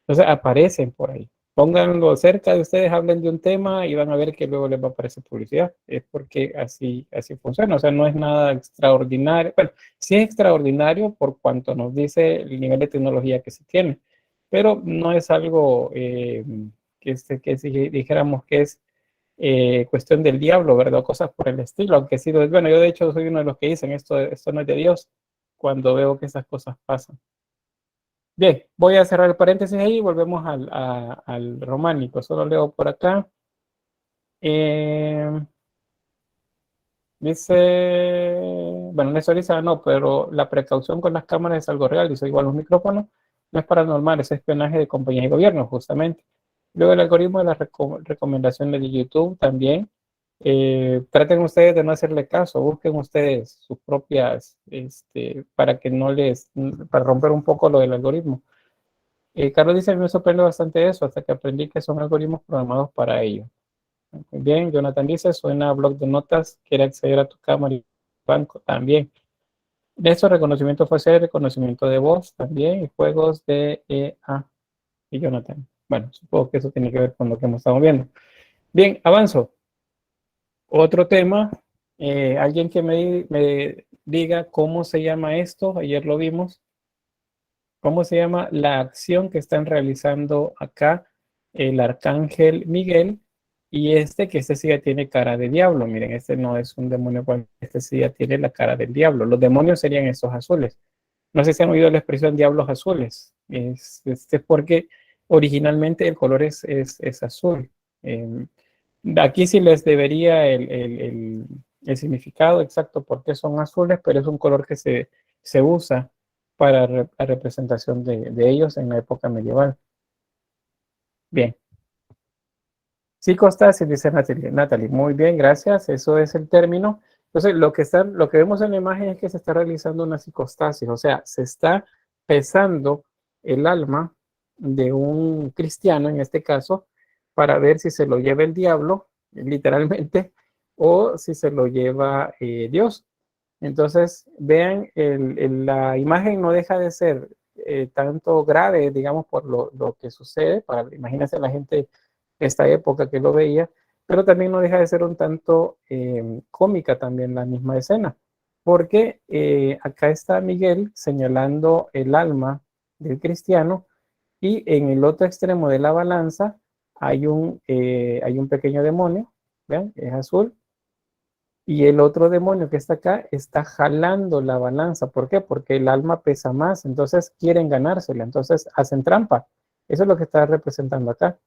Entonces aparecen por ahí. Pónganlo cerca de ustedes, hablen de un tema y van a ver que luego les va a aparecer publicidad. Es porque así funciona. O sea, no es nada extraordinario. Bueno, sí es extraordinario por cuanto nos dice el nivel de tecnología que se tiene. pero no es algo que si dijéramos que es cuestión del diablo, ¿verdad? Cosas por el estilo, aunque sí, bueno, yo de hecho soy uno de los que dicen esto no es de Dios, cuando veo que esas cosas pasan. Bien, voy a cerrar el paréntesis ahí y volvemos al románico. Solo leo por acá. Dice, bueno, Néstor dice, no, pero la precaución con las cámaras es algo real. Dice, igual los micrófonos no es paranormal, es espionaje de compañías y gobiernos, justamente. Luego el algoritmo de las recomendaciones de YouTube también. Traten ustedes de no hacerle caso, busquen ustedes sus propias, para que no les, para romper un poco lo del algoritmo. Carlos dice, a mí me sorprende bastante eso, hasta que aprendí que son algoritmos programados para ello. Muy bien, Jonathan dice, suena a blog de notas, quiere acceder a tu cámara y banco también. De eso, reconocimiento facial, reconocimiento de voz también, y juegos de EA y Jonathan. Bueno, supongo que eso tiene que ver con lo que hemos estado viendo. Bien, avanzo. Otro tema, alguien que me diga cómo se llama esto, ayer lo vimos, cómo se llama la acción que están realizando acá el arcángel Miguel y que este sí ya tiene cara de diablo. Miren, este no es un demonio, este sí ya tiene la cara del diablo. Los demonios serían estos azules. No sé si han oído la expresión diablos azules. Es porque originalmente el color es azul. Aquí sí les debería el significado exacto por qué son azules, pero es un color que se usa para la representación de ellos en la época medieval. Bien. Psicostasis, dice Natalie. Muy bien, gracias. Eso es el término. Entonces, lo que vemos en la imagen es que se está realizando una psicostasis, o sea, se está pesando el alma de un cristiano, en este caso, para ver si se lo lleva el diablo, literalmente, o si se lo lleva Dios. Entonces, vean, la imagen no deja de ser tanto grave, digamos, por lo que sucede. Imagínense la gente de esta época que lo veía, pero también no deja de ser un tanto cómica también la misma escena, porque acá está Miguel señalando el alma del cristiano y en el otro extremo de la balanza hay un pequeño demonio, ¿vean? Es azul. Y el otro demonio que está acá está jalando la balanza. ¿Por qué? Porque el alma pesa más, entonces quieren ganársela, entonces hacen trampa. Eso es lo que está representando acá.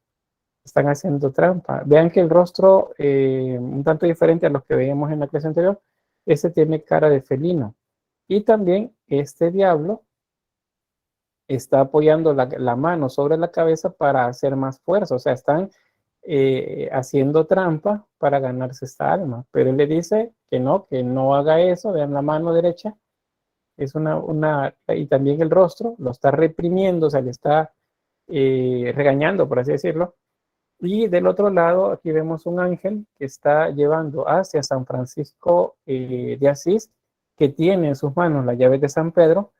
Están haciendo trampa. Vean que el rostro, un tanto diferente a los que veíamos en la clase anterior, este tiene cara de felino. Y también este diablo está apoyando la mano sobre la cabeza para hacer más fuerza. O sea, están haciendo trampa para ganarse esta alma. Pero él le dice que no haga eso. Vean la mano derecha. Es y también el rostro lo está reprimiendo, o sea, le está regañando, por así decirlo. Y del otro lado, aquí vemos un ángel que está llevando hacia San Francisco de Asís, que tiene en sus manos las llaves de San Pedro,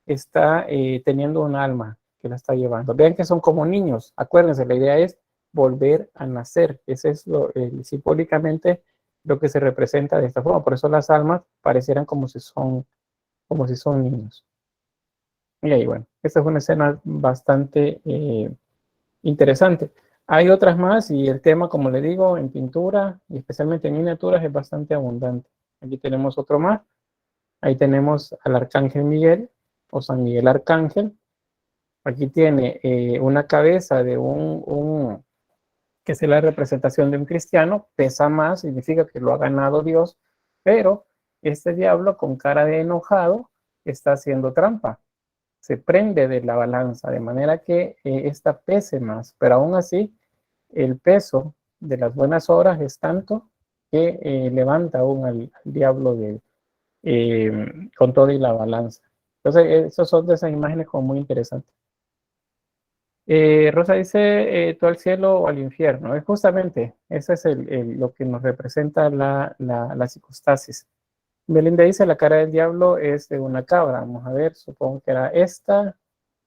está teniendo un alma que la está llevando. Vean que son como niños. Acuérdense, la idea es volver a nacer. Ese es simbólicamente lo que se representa de esta forma. Por eso las almas parecieran como si son niños. Y ahí, bueno, esta es una escena bastante interesante. Hay otras más y el tema, como le digo, en pintura y especialmente en miniaturas es bastante abundante. Aquí tenemos otro más. Ahí tenemos al Arcángel Miguel o San Miguel Arcángel. Aquí tiene una cabeza de que es la representación de un cristiano, pesa más, significa que lo ha ganado Dios, pero este diablo con cara de enojado está haciendo trampa. Se prende de la balanza de manera que esta pese más, pero aún así el peso de las buenas obras es tanto que levanta aún al diablo con todo y la balanza. Entonces, esos son de esas imágenes como muy interesantes. Rosa dice, tú al cielo o al infierno. Es justamente, ese es lo que nos representa la psicostasis. Melinda dice, la cara del diablo es de una cabra. Vamos a ver, supongo que era esta.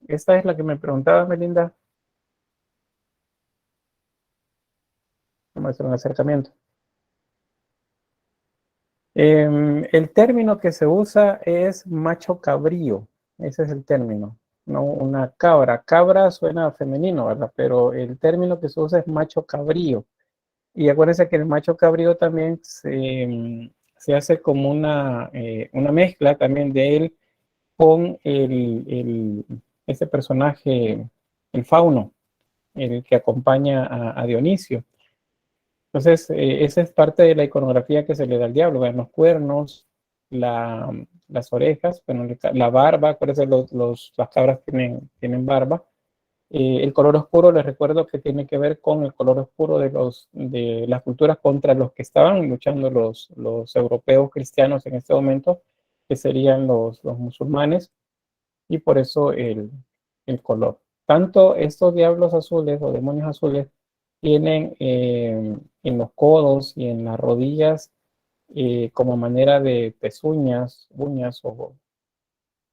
Esta es la que me preguntaba, Melinda. Vamos a hacer un acercamiento. El término que se usa es macho cabrío. Ese es el término. no una cabra. Cabra suena femenino, ¿verdad? Pero el término que se usa es macho cabrío. Y acuérdense que el macho cabrío también se hace como una mezcla también de él con ese personaje, el fauno, el que acompaña a Dionisio. Entonces, esa es parte de la iconografía que se le da al diablo, ¿verdad? Los cuernos, las orejas, bueno, la barba, acuérdense, las cabras tienen barba. El color oscuro, les recuerdo que tiene que ver con el color oscuro de las culturas contra los que estaban luchando los europeos cristianos en este momento, que serían los musulmanes, y por eso el color. Tanto estos diablos azules o demonios azules tienen en los codos y en las rodillas como manera de pezuñas, uñas o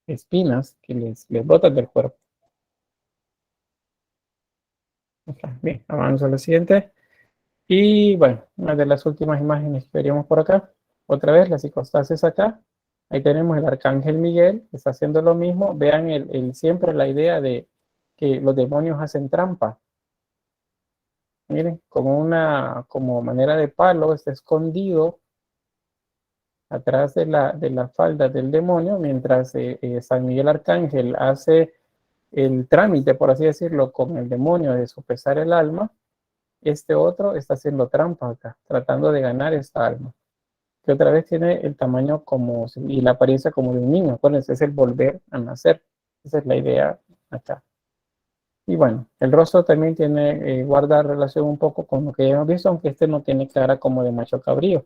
espinas que les brotan del cuerpo. Okay, bien, avanzo a la siguiente. Y bueno, una de las últimas imágenes que veríamos por acá. Otra vez la psicostasis acá. Ahí tenemos el arcángel Miguel, que está haciendo lo mismo. Vean siempre la idea de que los demonios hacen trampa. Miren, como manera de palo, está escondido atrás de la falda del demonio, mientras San Miguel Arcángel hace el trámite, por así decirlo, con el demonio de sopesar el alma. Este otro está haciendo trampa acá, tratando de ganar esta alma, que otra vez tiene el tamaño y la apariencia como de un niño. Acuérdense, es el volver a nacer. Esa es la idea acá. Y bueno, el rostro también guarda relación un poco con lo que ya hemos visto, aunque este no tiene cara como de macho cabrío.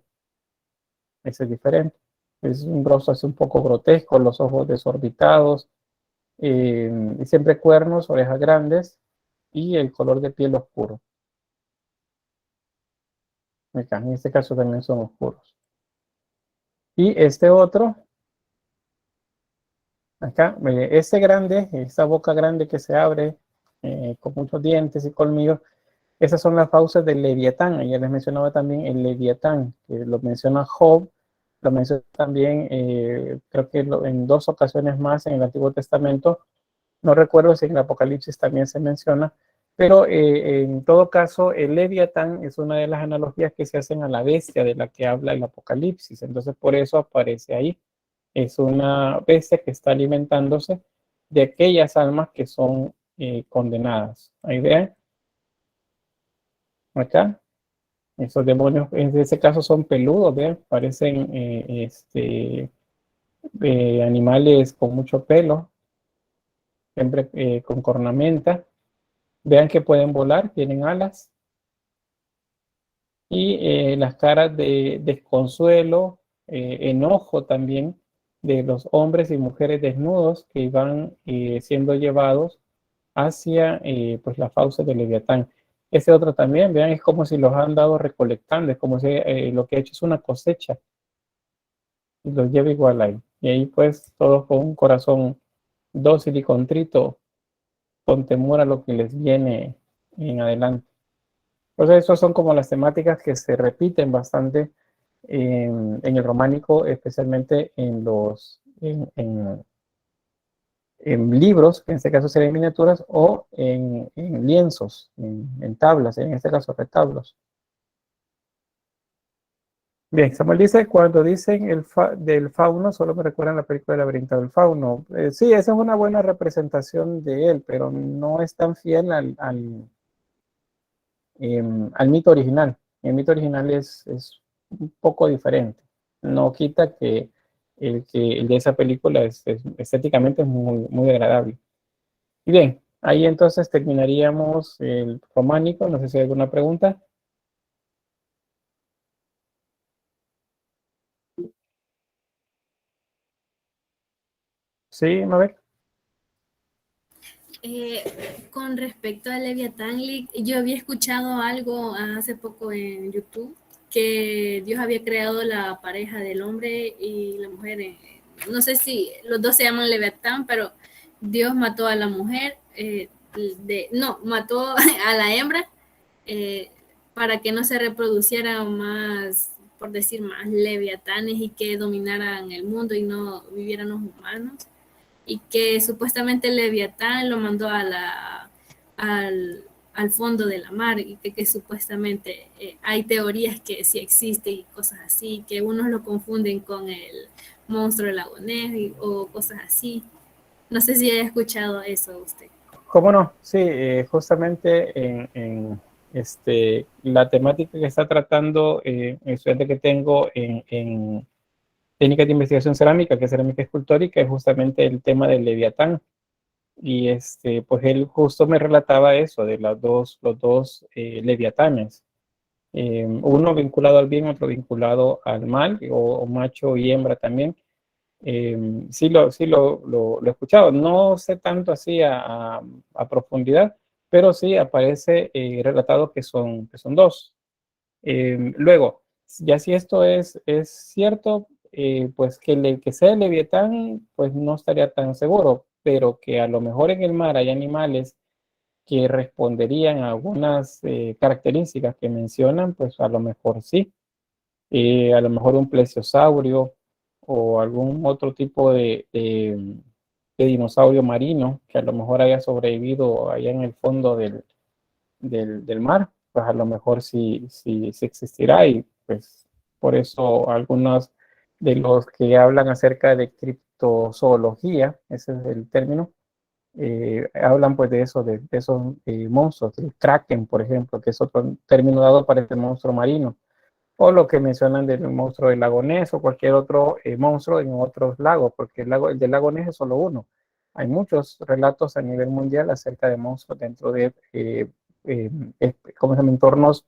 Ese es diferente. Es un rostro así un poco grotesco, los ojos desorbitados, y siempre cuernos, orejas grandes y el color de piel oscuro. Acá, en este caso también son oscuros. Y este otro, acá, este grande, esta boca grande que se abre con muchos dientes y colmillos, esas son las fauces del Leviatán. Ayer les mencionaba también el Leviatán, que lo menciona Job, lo menciona también, creo que en 2 ocasiones más en el Antiguo Testamento. No recuerdo si en el Apocalipsis también se menciona, pero en todo caso, el Leviatán es una de las analogías que se hacen a la bestia de la que habla el Apocalipsis. Entonces, por eso aparece ahí. Es una bestia que está alimentándose de aquellas almas que son condenadas. Ahí ven, acá, esos demonios en ese caso son peludos, vean, parecen animales con mucho pelo, siempre con cornamenta. Vean que pueden volar, tienen alas. Y las caras de desconsuelo, enojo también de los hombres y mujeres desnudos que van siendo llevados hacia pues la fauces del Leviatán. Ese otro también, vean, es como si los han dado recolectando, es como si lo que ha hecho es una cosecha y los lleva igual ahí. Y ahí pues todos con un corazón dócil y contrito, con temor a lo que les viene en adelante. Entonces, esas son como las temáticas que se repiten bastante en el románico, especialmente en libros, que en este caso serían miniaturas, o en lienzos, en tablas, en este caso retablos. Bien, Samuel dice, cuando dicen del fauno, solo me recuerdan la película del laberinto del fauno. Sí, esa es una buena representación de él, pero no es tan fiel al mito original. El mito original es un poco diferente. No quita que el de esa película estéticamente es muy, muy agradable. Y bien, ahí entonces terminaríamos el románico. No sé si hay alguna pregunta. Sí, Mabel. Con respecto a Leviatán, yo había escuchado algo hace poco en YouTube, que Dios había creado la pareja del hombre y la mujer. No sé si los dos se llaman Leviatán, pero Dios mató a la mujer, mató a la hembra eh, para que no se reproducieran más, por decir, más leviatanes y que dominaran el mundo y no vivieran los humanos. y que supuestamente el Leviatán lo mandó al, al fondo de la mar y que supuestamente hay teorías que sí existen y cosas así, que unos lo confunden con el monstruo del lago Ness o cosas así. No sé si haya escuchado eso usted. ¿Cómo no? Sí, justamente la temática que está tratando el estudiante que tengo en técnicas de investigación cerámica, que es cerámica escultórica, es justamente el tema del Leviatán. Y pues él justo me relataba eso, de los dos Leviatanes. Uno vinculado al bien, otro vinculado al mal, o macho y hembra también. Sí lo he escuchado, no sé tanto así a profundidad, pero sí aparece relatado que son dos. Luego, ya si esto es cierto, pues que sea el Leviatán, pues no estaría tan seguro, pero que a lo mejor en el mar hay animales que responderían a algunas características que mencionan, pues a lo mejor sí. A lo mejor un plesiosaurio o algún otro tipo de dinosaurio marino que a lo mejor haya sobrevivido allá en el fondo del mar, pues a lo mejor sí existirá y pues por eso algunos de los que hablan acerca de criptozoología, ese es el término, hablan pues de eso, de esos monstruos, el kraken, por ejemplo, que es otro término dado para este monstruo marino, o lo que mencionan del monstruo del lago Ness o cualquier otro monstruo en otros lagos, porque el del lago Ness es solo uno. Hay muchos relatos a nivel mundial acerca de monstruos dentro de ¿cómo se llama? Entornos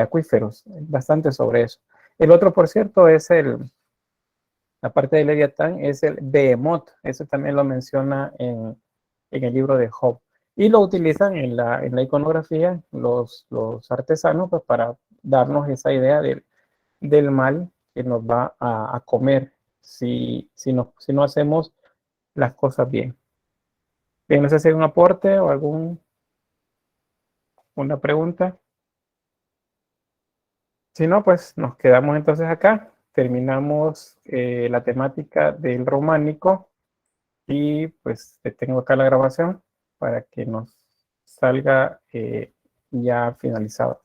acuíferos, bastante sobre eso. El otro, por cierto, es la parte de Leviatán, es el Behemoth, eso también lo menciona en el libro de Job. Y lo utilizan en la iconografía los artesanos pues, para darnos esa idea del mal que nos va a comer si no hacemos las cosas bien. Bien, no sé si hay un aporte o una pregunta. Si no, pues nos quedamos entonces acá. Terminamos la temática del románico y pues tengo acá la grabación para que nos salga ya finalizado.